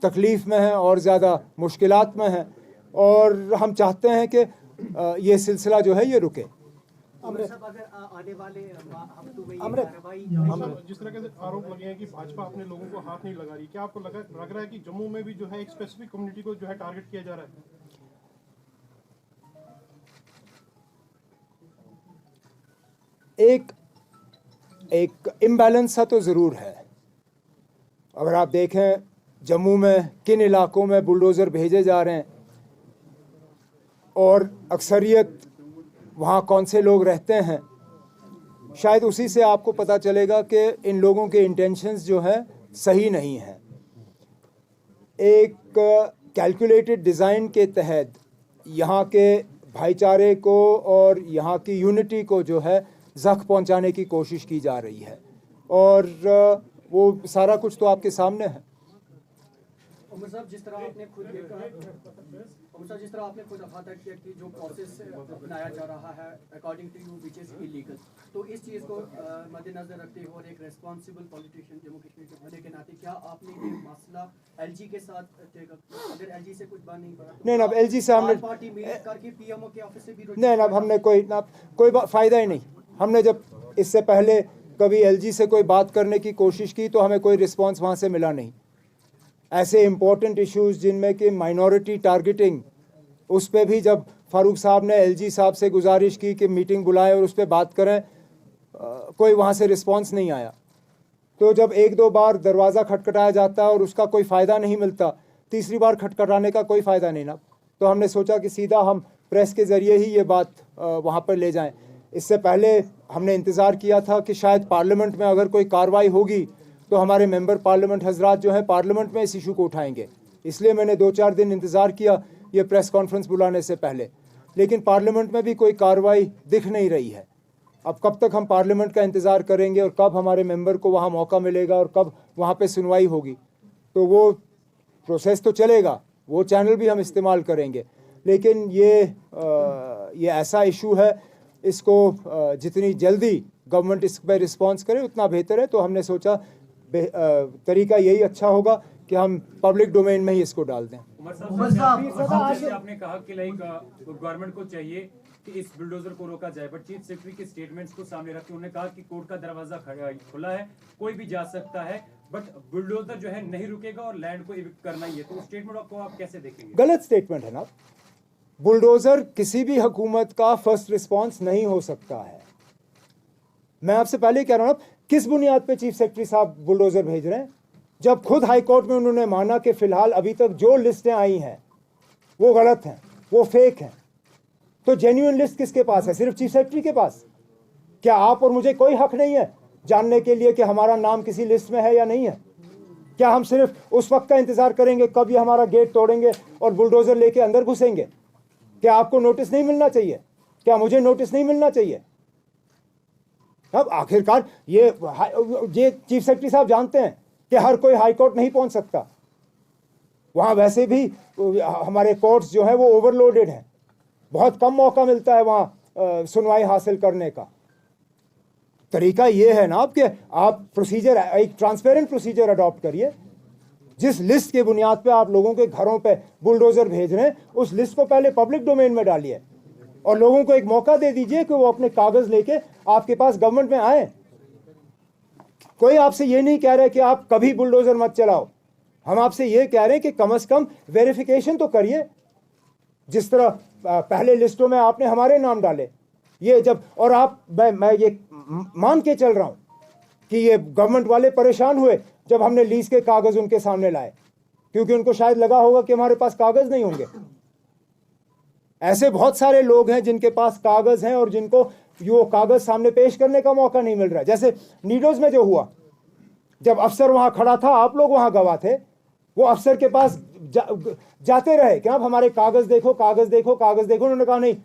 तकलीफ़ में हैं और ज़्यादा मुश्किलात में हैं, और हम चाहते हैं कि ये सिलसिला जो है ये रुके। आने वाले हफ्तों में जिस तरह के आरोप लगे हैं कि भाजपा अपने लोगों को हाथ नहीं लगा रही, क्या आपको लग रहा है कि जम्मू में भी जो है एक स्पेसिफिक कम्युनिटी को जो है टारगेट किया जा रहा है? एक इम्बैलेंस सा तो ज़रूर है। अगर आप देखें जम्मू में किन इलाकों में बुलडोज़र भेजे जा रहे हैं और अक्सरियत वहाँ कौन से लोग रहते हैं, शायद उसी से आपको पता चलेगा कि इन लोगों के इंटेंशंस जो हैं सही नहीं हैं। एक कैलकुलेटेड डिज़ाइन के तहत यहाँ के भाईचारे को और यहाँ की यूनिटी को जो है ज़ख्म पहुँचाने की कोशिश की जा रही है, और वो सारा कुछ तो आपके सामने है। उमर साहब, जिस तरह आपने खुद अफादा किया कि जो प्रोसेस अपनाया जा रहा है according to you which is illegal, तो इस चीज़ को मद्देनजर रखते हुए और एक रेस्पॉन्सिबल पॉलिटिशियन जम्मू कश्मीर के होने के नाते क्या आपने ये मसला एलजी के साथ अगर एलजी से कुछ बात नहीं पड़ा? नहीं ना, एलजी से हमने पार्टी मीट करके पीएमओ के ऑफिस से भी नहीं ना, हमने कोई फ़ायदा ही नहीं। हमने जब इससे पहले कभी एलजी से कोई बात करने की कोशिश की तो हमें कोई रिस्पांस वहाँ से मिला नहीं। ऐसे इम्पोर्टेंट इश्यूज़ जिनमें कि माइनॉरिटी टारगेटिंग, उस पर भी जब फारूक साहब ने एलजी साहब से गुजारिश की कि मीटिंग बुलाएं और उस पर बात करें, कोई वहाँ से रिस्पांस नहीं आया। तो जब एक दो बार दरवाज़ा खटखटाया जाता है और उसका कोई फ़ायदा नहीं मिलता, तीसरी बार खटखटाने का कोई फ़ायदा नहीं ना, तो हमने सोचा कि सीधा हम प्रेस के ज़रिए ही ये बात वहाँ पर ले जाएं। इससे पहले हमने इंतज़ार किया था कि शायद पार्लियामेंट में अगर कोई कार्रवाई होगी तो हमारे मेंबर पार्लियामेंट हजरात जो हैं पार्लियामेंट में इस इशू को उठाएंगे, इसलिए मैंने 2-4 दिन इंतज़ार किया ये प्रेस कॉन्फ्रेंस बुलाने से पहले। लेकिन पार्लियामेंट में भी कोई कार्रवाई दिख नहीं रही है। अब कब तक हम पार्लियामेंट का इंतज़ार करेंगे और कब हमारे मेंबर को वहाँ मौका मिलेगा और कब वहाँ पे सुनवाई होगी? तो वो प्रोसेस तो चलेगा, वो चैनल भी हम इस्तेमाल करेंगे, लेकिन ये ऐसा इशू है, इसको जितनी जल्दी गवर्नमेंट इस पर रिस्पॉन्स करे उतना बेहतर है। तो हमने सोचा तरीका यही अच्छा होगा कि हम पब्लिक डोमेन में ही इसको डाल दें। उमर साहब, आपने कहा कि गवर्नमेंट को चाहिए कि इस बुलडोजर को रोका जाए, बट चीफ सेक्रेटरी के स्टेटमेंट्स को सामने रखते उन्होंने कहा कि कोर्ट का दरवाजा खुला है, कोई भी जा सकता है, बट बुलडोजर जो है नहीं रुकेगा और लैंड को इविक्ट करना ही है। तो उस स्टेटमेंट को आप कैसे देखेंगे? गलत स्टेटमेंट है ना। बुलडोजर किसी भी हुकूमत का फर्स्ट रिस्पांस नहीं हो सकता है। मैं आपसे पहले कह रहा हूं, किस बुनियाद पे चीफ सेक्रेटरी साहब बुलडोजर भेज रहे हैं, जब खुद हाई कोर्ट में उन्होंने माना कि फिलहाल अभी तक जो लिस्टें आई हैं वो गलत हैं, वो फेक हैं। तो जेन्युइन लिस्ट किसके पास है? सिर्फ चीफ सेक्रेटरी के पास। क्या आप और मुझे कोई हक नहीं है जानने के लिए कि हमारा नाम किसी लिस्ट में है या नहीं है? क्या हम सिर्फ उस वक्त का इंतजार करेंगे कब ये हमारा गेट तोड़ेंगे और बुलडोजर लेके अंदर घुसेंगे? क्या आपको नोटिस नहीं मिलना चाहिए? क्या मुझे नोटिस नहीं मिलना चाहिए? अब आखिरकार ये चीफ सेक्रेटरी साहब जानते हैं कि हर कोई हाई कोर्ट नहीं पहुंच सकता। वहां वैसे भी हमारे कोर्ट्स जो है वो ओवरलोडेड हैं, बहुत कम मौका मिलता है वहां सुनवाई हासिल करने का। तरीका ये है ना कि आप प्रोसीजर, एक ट्रांसपेरेंट प्रोसीजर अडॉप्ट करिए। जिस लिस्ट के बुनियाद पे आप लोगों के घरों पे बुलडोजर भेज रहे हैं, उस लिस्ट को पहले पब्लिक डोमेन में डालिए और लोगों को एक मौका दे दीजिए कि वो अपने कागज लेके आपके पास गवर्नमेंट में आए। कोई आपसे ये नहीं कह रहा कि आप कभी बुलडोजर मत चलाओ। हम आपसे ये कह रहे हैं कि कम से कम वेरिफिकेशन तो करिए। जिस तरह पहले लिस्टों में आपने हमारे नाम डाले, ये जब, और आप, मैं ये मान के चल रहा हूं कि ये गवर्नमेंट वाले परेशान हुए जब हमने लीज के कागज उनके सामने लाए, क्योंकि उनको शायद लगा होगा कि हमारे पास कागज नहीं होंगे। ऐसे बहुत सारे लोग हैं जिनके पास कागज हैं और जिनको वो कागज सामने पेश करने का मौका नहीं मिल रहा है। जैसे नीडोज में जो हुआ, जब अफसर वहां खड़ा था, आप लोग वहां गवाह थे, वो अफसर के पास जाते रहे कि आप हमारे कागज देखो, कागज देखो, कागज देखो। उन्होंने कहा नहीं,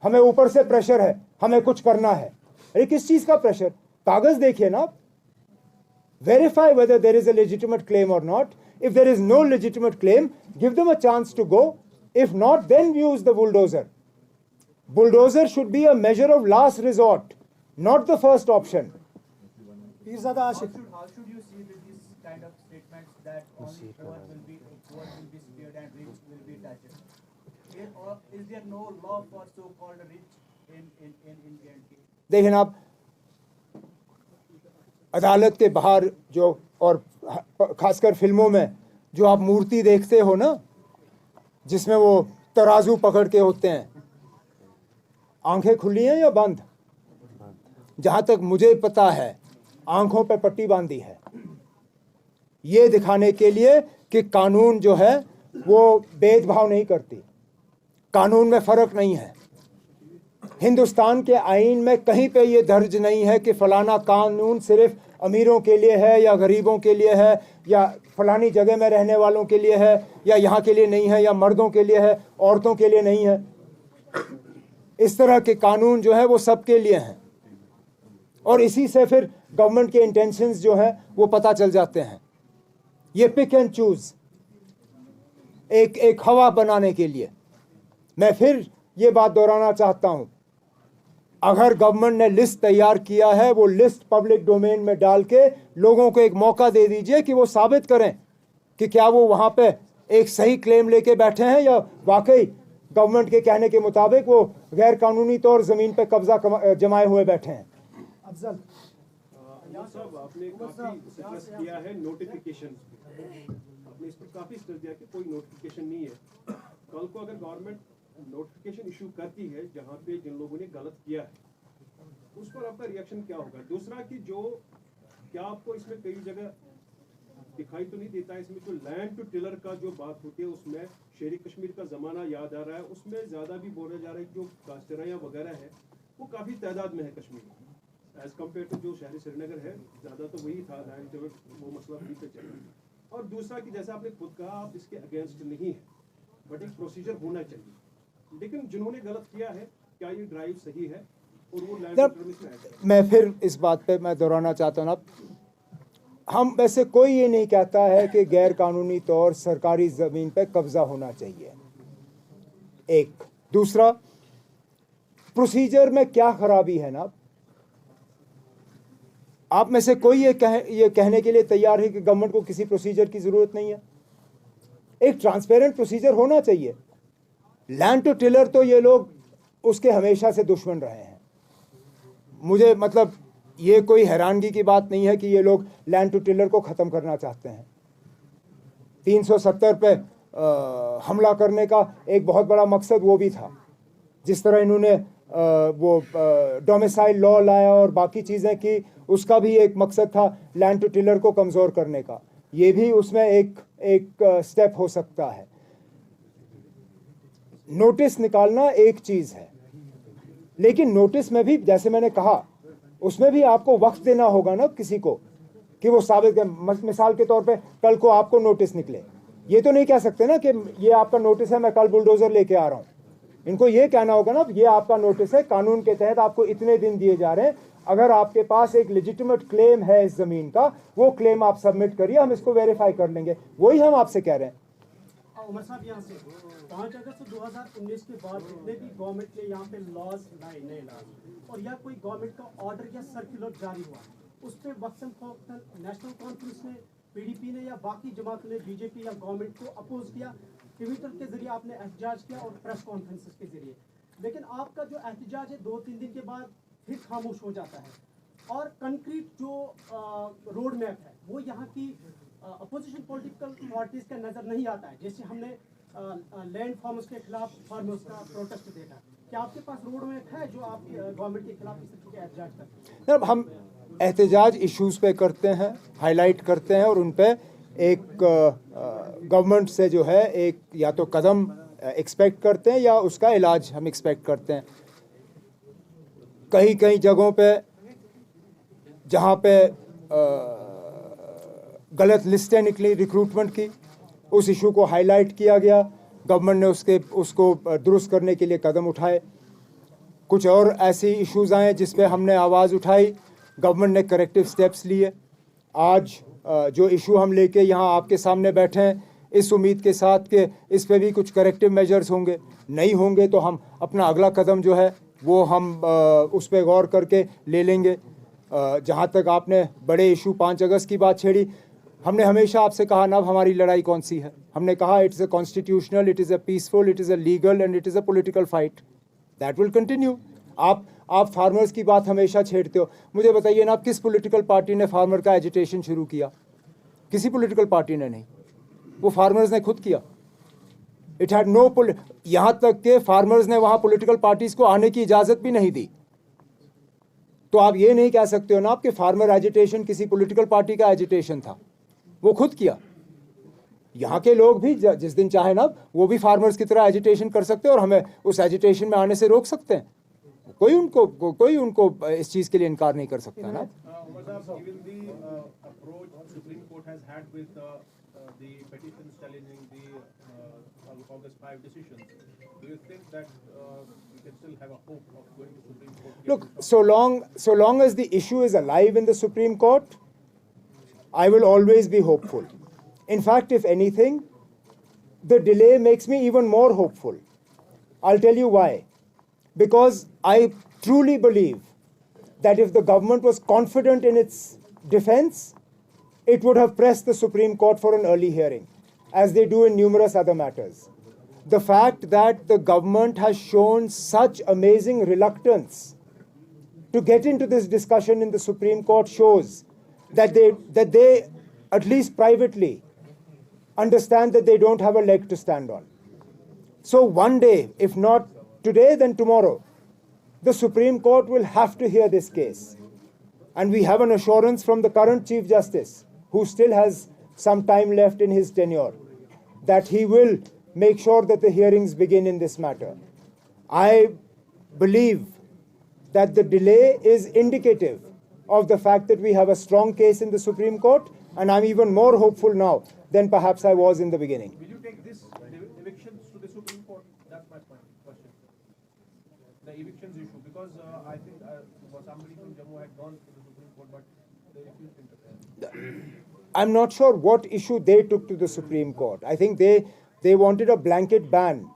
हमें ऊपर से प्रेशर है, हमें कुछ करना है। अरे किस चीज का प्रेशर? कागज देखिए ना। Verify whether there is a legitimate claim or not. If there is no legitimate claim, give them a chance to go. If not, then use the bulldozer. Bulldozer should be a measure of last resort, not the first option. How should you see with these kind of statements that that only poor will be spared and rich will be touched. Is there no law for so-called rich in Indian case? देखें आप, अदालत के बाहर जो और खासकर फिल्मों में जो आप मूर्ति देखते हो ना, जिसमें वो तराजू पकड़ के होते हैं, आंखें खुली हैं या बंद? जहां तक मुझे पता है आंखों पे पट्टी बांधी है, ये दिखाने के लिए कि कानून जो है वो भेदभाव नहीं करती, कानून में फर्क नहीं है। हिंदुस्तान के आईन में कहीं पे ये दर्ज नहीं है कि फलाना कानून सिर्फ अमीरों के लिए है या गरीबों के लिए है या फलानी जगह में रहने वालों के लिए है या यहाँ के लिए नहीं है या मर्दों के लिए है, औरतों के लिए नहीं है। इस तरह के कानून जो है वो सबके लिए हैं और इसी से फिर गवर्नमेंट के इंटेंशंस जो है वो पता चल जाते हैं। ये पिक एंड चूज एक हवा बनाने के लिए। मैं फिर ये बात दोहराना चाहता हूं, अगर गवर्नमेंट ने लिस्ट तैयार किया है, वो लिस्ट पब्लिक डोमेन में डाल के लोगों को एक मौका दे दीजिए कि वो साबित करें कि क्या वो वहां पे एक सही क्लेम लेके बैठे हैं या वाकई गवर्नमेंट के कहने के मुताबिक वो गैर कानूनी तौर जमीन पे कब्जा जमाए हुए बैठे हैं। अफजल साहब, आपने काफी स्ट्रेस किया है नोटिफिकेशन, आपने इस पर काफी स्ट्रेस दिया कि कोई नोटिफिकेशन नहीं है। कल को अगर गवर्नमेंट नोटिफिकेशन इशू करती है जहां पे जिन लोगों ने गलत किया है, उस पर आपका रिएक्शन क्या होगा? दूसरा कि जो क्या आपको इसमें कई जगह दिखाई तो नहीं देता, इसमें जो लैंड टू टिलर का जो बात होती है उसमें शेरी कश्मीर का जमाना याद आ रहा है, उसमें ज्यादा भी बोला जा रहा है कि जो काश्तराइयाँ वगैरह है वो काफी तादाद में है कश्मीर एज कम्पेयर टू जो शहरी श्रीनगर है, ज्यादा तो वही था लैंड टिलर, वो मसला वहीं पे चल रहा है। और दूसरा कि जैसा आपने खुद कहा, आप इसके अगेंस्ट नहीं है, बट एक प्रोसीजर होना चाहिए। लेकिन जिन्होंने गलत किया है, क्या ये ड्राइव सही है? और वो लैंड मैं फिर इस बात पे मैं दोहराना चाहता हूँ ना, हम वैसे कोई ये नहीं कहता है कि गैर कानूनी तौर सरकारी ज़मीन पे कब्जा होना चाहिए। एक दूसरा, प्रोसीजर में क्या खराबी है ना, आप में से कोई ये कहने के लिए तैयार है कि गवर्नमेंट को किसी प्रोसीजर की जरूरत नहीं है? एक ट्रांसपेरेंट प्रोसीजर होना चाहिए। लैंड टू टिलर तो ये लोग उसके हमेशा से दुश्मन रहे हैं। मुझे मतलब ये कोई हैरानगी की बात नहीं है कि ये लोग लैंड टू टिलर को ख़त्म करना चाहते हैं। 370 पे हमला करने का एक बहुत बड़ा मकसद वो भी था। जिस तरह इन्होंने वो डोमिसाइल लॉ लाया और बाकी चीज़ें की, उसका भी एक मकसद था लैंड टू टिलर को कमज़ोर करने का। ये भी उसमें एक स्टेप हो सकता है। नोटिस निकालना एक चीज़ है, लेकिन नोटिस में भी जैसे मैंने कहा, उसमें भी आपको वक्त देना होगा ना किसी को कि वो साबित कर। मिसाल के तौर पे कल को आपको नोटिस निकले, ये तो नहीं कह सकते ना कि ये आपका नोटिस है, मैं कल बुलडोज़र लेके आ रहा हूँ। इनको ये कहना होगा ना, ये आपका नोटिस है, कानून के तहत आपको इतने दिन दिए जा रहे हैं, अगर आपके पास एक लेजिटिमेट क्लेम है इस ज़मीन का, वो क्लेम आप सबमिट करिए, हम इसको वेरीफाई कर लेंगे। वही हम आपसे कह रहे हैं। उमर साहब, यहाँ से 5 अगस्त 2019 के बाद जितने भी गवर्नमेंट ने यहाँ पे लॉज लाए, नए लॉज, और या कोई गवर्नमेंट का ऑर्डर या सर्कुलर जारी हुआ, उस पर वक्तन फौक्तन नेशनल कॉन्फ्रेंस ने, पीडीपी ने या बाकी जमात ने, बीजेपी या गवर्नमेंट को अपोज किया, ट्विटर के जरिए आपने एहतजाज किया और प्रेस कॉन्फ्रेंसेस के जरिए। लेकिन आपका जो एहतजाज है 2-3 दिन के बाद फिर खामोश हो जाता है और कंक्रीट जो रोड मैप है वो यहाँ की अपोजिशन पॉलिटिकल पार्टीज का नजर नहीं आता है। जैसे हमने लैंड फार्मर्स के खिलाफ फार्मर्स का प्रोटेस्ट देखा, क्या आपके पास रोड मैप है जो आप गवर्नमेंट के खिलाफ इस तरह के एहतजाज करते हैं? हम एहतजाज इश्यूज पे करते हैं, हाईलाइट करते हैं और उन पे एक गवर्नमेंट से जो है एक या तो कदम एक्सपेक्ट करते हैं या उसका इलाज हम एक्सपेक्ट करते हैं। कई कई जगहों पे जहाँ पे गलत लिस्टें निकली रिक्रूटमेंट की, उस इशू को हाईलाइट किया गया, गवर्नमेंट ने उसको दुरुस्त करने के लिए कदम उठाए। कुछ और ऐसी इश्यूज़ आए जिस पे हमने आवाज़ उठाई, गवर्नमेंट ने करेक्टिव स्टेप्स लिए। आज जो इशू हम लेके यहाँ आपके सामने बैठे हैं, इस उम्मीद के साथ कि इस पे भी कुछ करेक्टिव मेजर्स होंगे। नहीं होंगे तो हम अपना अगला कदम जो है वो हम उस पर गौर करके ले लेंगे। जहाँ तक आपने बड़े इशू 5 अगस्त की बात छेड़ी, हमने हमेशा आपसे कहा ना, अब हमारी लड़ाई कौन सी है? हमने कहा it is a constitutional, it is a peaceful, it is a legal and it is a political fight. That will continue. आप फार्मर्स की बात हमेशा छेड़ते हो। मुझे बताइए ना, आप किस पॉलिटिकल पार्टी ने फार्मर का एजिटेशन शुरू किया? किसी पॉलिटिकल पार्टी ने नहीं, वो फार्मर्स ने खुद किया। इट हैड नो, यहाँ तक के फार्मर्स ने वहाँ पॉलिटिकल पार्टीज को आने की इजाज़त भी नहीं दी। तो आप ये नहीं कह सकते हो ना आपके फार्मर एजिटेशन किसी पॉलिटिकल पार्टी का एजिटेशन था, वो खुद किया। यहाँ के लोग भी जिस दिन चाहे ना वो भी फार्मर्स की तरह एजिटेशन कर सकते हैं और हमें उस एजिटेशन में आने से रोक सकते हैं। कोई उनको इस चीज़ के लिए इनकार नहीं कर सकता ना। Given the approach Supreme Court has had with the petitions challenging the August 5 decisions, do you think that we can still have a hope of going to Supreme Court? Look, so long as the issue is alive in the Supreme Court, I will always be hopeful. In fact, if anything, the delay makes me even more hopeful. I'll tell you why. Because I truly believe that if the government was confident in its defense, it would have pressed the Supreme Court for an early hearing, as they do in numerous other matters. The fact that the government has shown such amazing reluctance to get into this discussion in the Supreme Court shows that they, at least privately, understand that they don't have a leg to stand on. So one day, if not today, then tomorrow, the Supreme Court will have to hear this case. And we have an assurance from the current Chief Justice, who still has some time left in his tenure, that he will make sure that the hearings begin in this matter. I believe that the delay is indicative of the fact that we have a strong case in the Supreme Court, and I'm even more hopeful now than perhaps I was in the beginning. Will you take this evictions to the Supreme Court? That's my question. The evictions issue, because I think somebody from Jammu had gone to the Supreme Court, but they refused to interfere. I'm not sure what issue they took to the Supreme Court. I think they wanted a blanket ban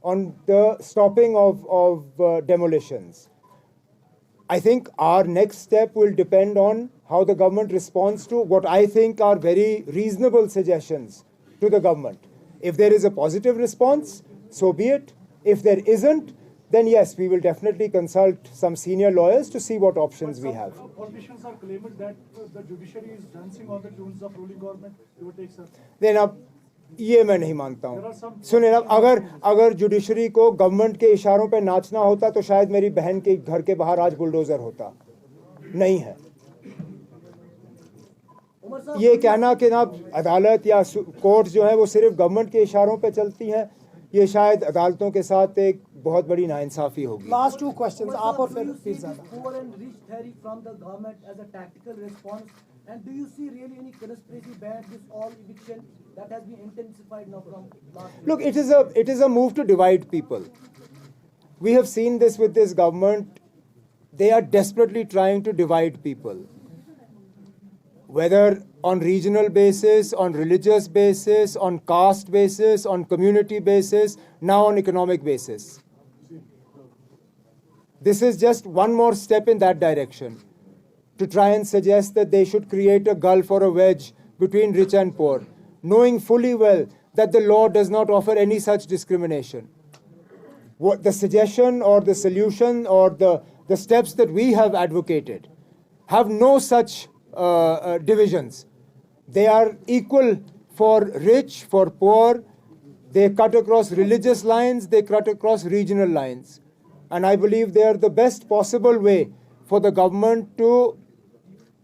on the stopping of demolitions. I think our next step will depend on how the government responds to what I think are very reasonable suggestions to the government. If there is a positive response, so be it. If there isn't, then yes, we will definitely consult some senior lawyers to see what options we have. Politicians are claiming that the judiciary is dancing on the tunes of ruling government. You would take, sir? Then अब ये मैं नहीं मानता हूँ। सुनिए, अगर judiciary को government के इशारों पे नाचना होता तो शायद मेरी बहन के घर के बाहर आज बुलडोजर होता। नहीं है। ये कहना कि ना अदालत या कोर्ट जो है वो सिर्फ गवर्नमेंट के इशारों पे चलती हैं, ये शायद अदालतों के साथ एक बहुत बड़ी नाइंसाफी होगी। Last two questions, आप और फिर Poor and rich theory from the government as a tactical response, and do you see really any conspiracy behind this all eviction that has been intensified now from last week? Look, it is a move to divide people. We have seen this with this government. They are desperately trying to divide people, whether on regional basis, on religious basis, on caste basis, on community basis, now on economic basis. This is just one more step in that direction, to try and suggest that they should create a gulf or a wedge between rich and poor, knowing fully well that the law does not offer any such discrimination. What the suggestion or the solution or the steps that we have advocated have no such divisions. They are equal for rich, for poor. They cut across religious lines, they cut across regional lines. And I believe they are the best possible way for the government to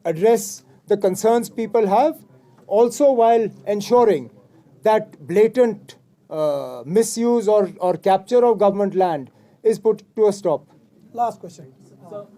address the concerns people have, also while ensuring that blatant misuse or capture of government land is put to a stop. Last question. So,